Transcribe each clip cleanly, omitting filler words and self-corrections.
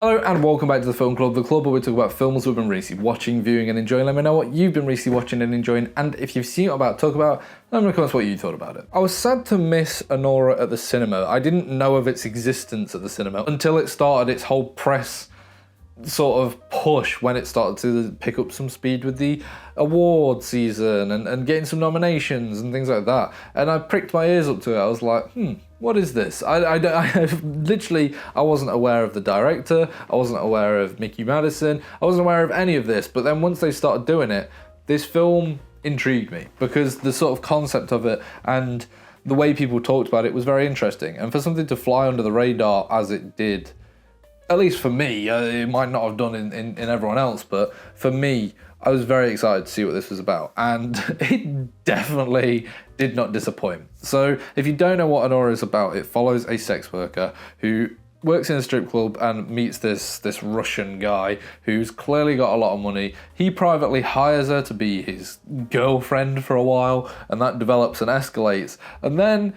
Hello and welcome back to the Film Club, the club where we talk about films we've been recently watching, viewing and enjoying. Let me know what you've been recently watching and enjoying, and if you've seen what I'm about to talk about, let me know in the comments what you thought about it. I was sad to miss Anora at the cinema. I didn't know of its existence at the cinema until it started its whole press sort of push when it started to pick up some speed with the award season and getting some nominations and things like that. And I pricked my ears up to it. I was like, what is this? I literally, I wasn't aware of the director. I wasn't aware of Mickey Madison. I wasn't aware of any of this. But then once they started doing it, this film intrigued me because the sort of concept of it and the way people talked about it was very interesting. And for something to fly under the radar as it did, at least for me, it might not have done in everyone else, but for me, I was very excited to see what this was about, and it definitely did not disappoint. So if you don't know what Anora is about, it follows a sex worker who works in a strip club and meets this Russian guy who's clearly got a lot of money. He privately hires her to be his girlfriend for a while, and that develops and escalates. And then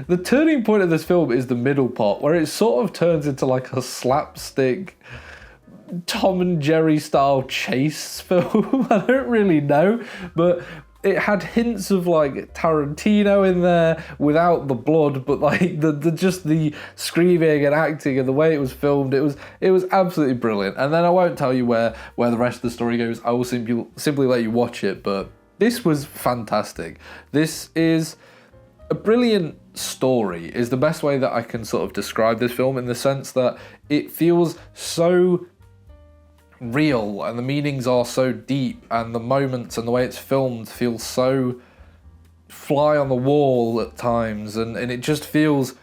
the turning point of this film is the middle part, where it sort of turns into like a slapstick Tom and Jerry style chase film. I don't really know, but it had hints of like Tarantino in there without the blood, but like the just the screaming and acting and the way it was filmed, it was absolutely brilliant. And then I won't tell you where the rest of the story goes. I will simply let you watch it, but this was fantastic. This is a brilliant story is the best way that I can sort of describe this film, in the sense that it feels so real and the meanings are so deep and the moments and the way it's filmed feels so fly on the wall at times, and it just feels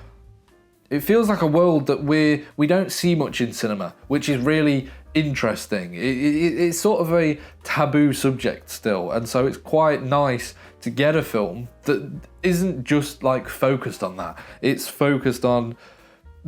like a world that we don't see much in cinema, which is really interesting. It's sort of a taboo subject still, and so it's quite nice to get a film that isn't just like focused on that. It's focused on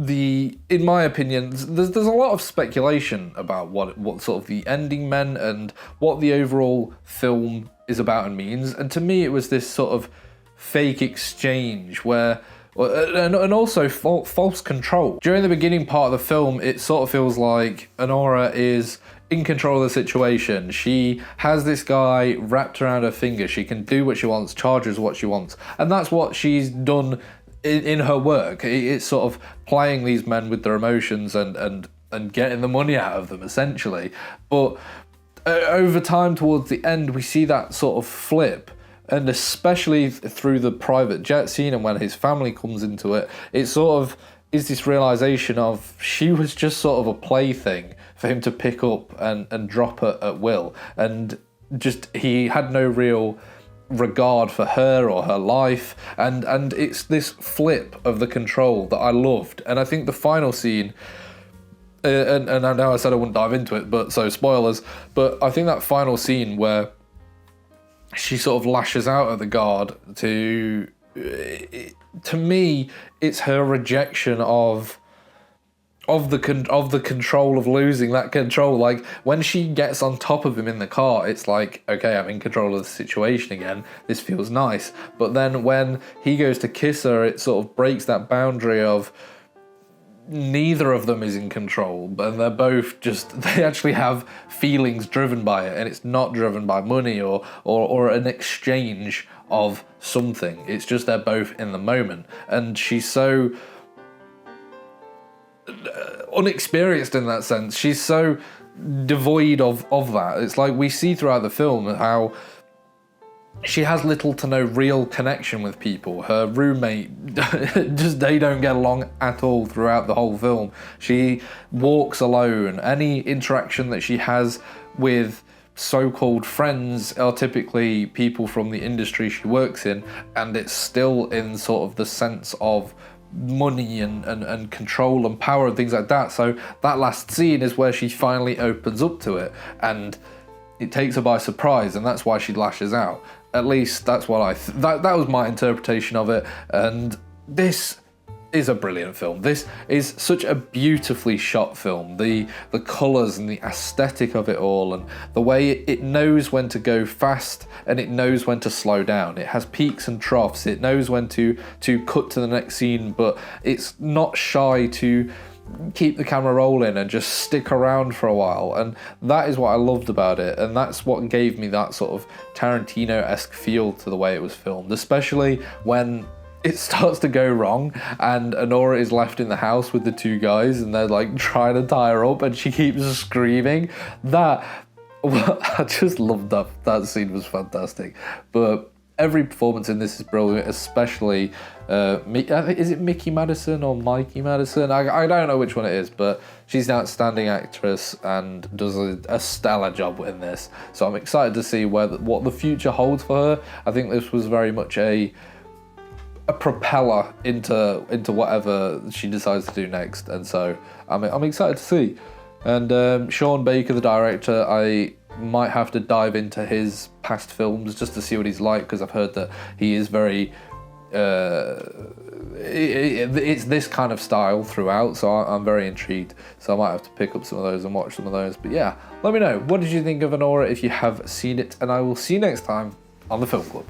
in my opinion, there's a lot of speculation about what sort of the ending meant and what the overall film is about and means. And to me, it was this sort of fake exchange where, and also false control. During the beginning part of the film, it sort of feels like Anora is in control of the situation. She has this guy wrapped around her finger. She can do what she wants, charges what she wants. And that's what she's done in her work. It's sort of playing these men with their emotions and getting the money out of them, essentially. But over time, towards the end, we see that sort of flip. And especially through the private jet scene and when his family comes into it, it sort of is this realization of she was just sort of a plaything for him to pick up and drop at will. And just he had no real regard for her or her life, and it's this flip of the control that I loved. And I think the final scene, and I know I said I wouldn't dive into it, but so spoilers, but I think that final scene where she sort of lashes out at the guard, to me it's her rejection of the control, of losing that control. Like when she gets on top of him in the car, it's like, okay, I'm in control of the situation again. This feels nice. But then when he goes to kiss her, it sort of breaks that boundary of neither of them is in control, but they're both they actually have feelings driven by it, and it's not driven by money or an exchange of something. It's just they're both in the moment. And she's so unexperienced in that sense. She's so devoid of that. It's like we see throughout the film how she has little to no real connection with people. Her roommate, they don't get along at all throughout the whole film. She walks alone. Any interaction that she has with so-called friends are typically people from the industry she works in, and it's still in sort of the sense of money and control and power and things like that. So that last scene is where she finally opens up to it, and it takes her by surprise, and that's why she lashes out. At least that's what that was my interpretation of it. And this is a brilliant film. This is such a beautifully shot film. The colours and the aesthetic of it all, and the way it knows when to go fast and it knows when to slow down. It has peaks and troughs. It knows when to cut to the next scene, but it's not shy to keep the camera rolling and just stick around for a while, and that is what I loved about it, and that's what gave me that sort of Tarantino-esque feel to the way it was filmed, especially when it starts to go wrong and Anora is left in the house with the two guys and they're like trying to tie her up and she keeps screaming. I just loved that scene. Was fantastic. But every performance in this is brilliant, especially is it Mickey Madison or Mikey Madison? I don't know which one it is, but she's an outstanding actress and does a stellar job in this. So I'm excited to see what the future holds for her. I think this was very much a propeller into whatever she decides to do next, and so I'm excited to see. And Sean Baker, the director, I might have to dive into his past films just to see what he's like, because I've heard that he is very it's this kind of style throughout, so I'm very intrigued, so I might have to pick up some of those and watch some of those. But yeah, let me know, what did you think of Anora if you have seen it, and I will see you next time on the Film Club.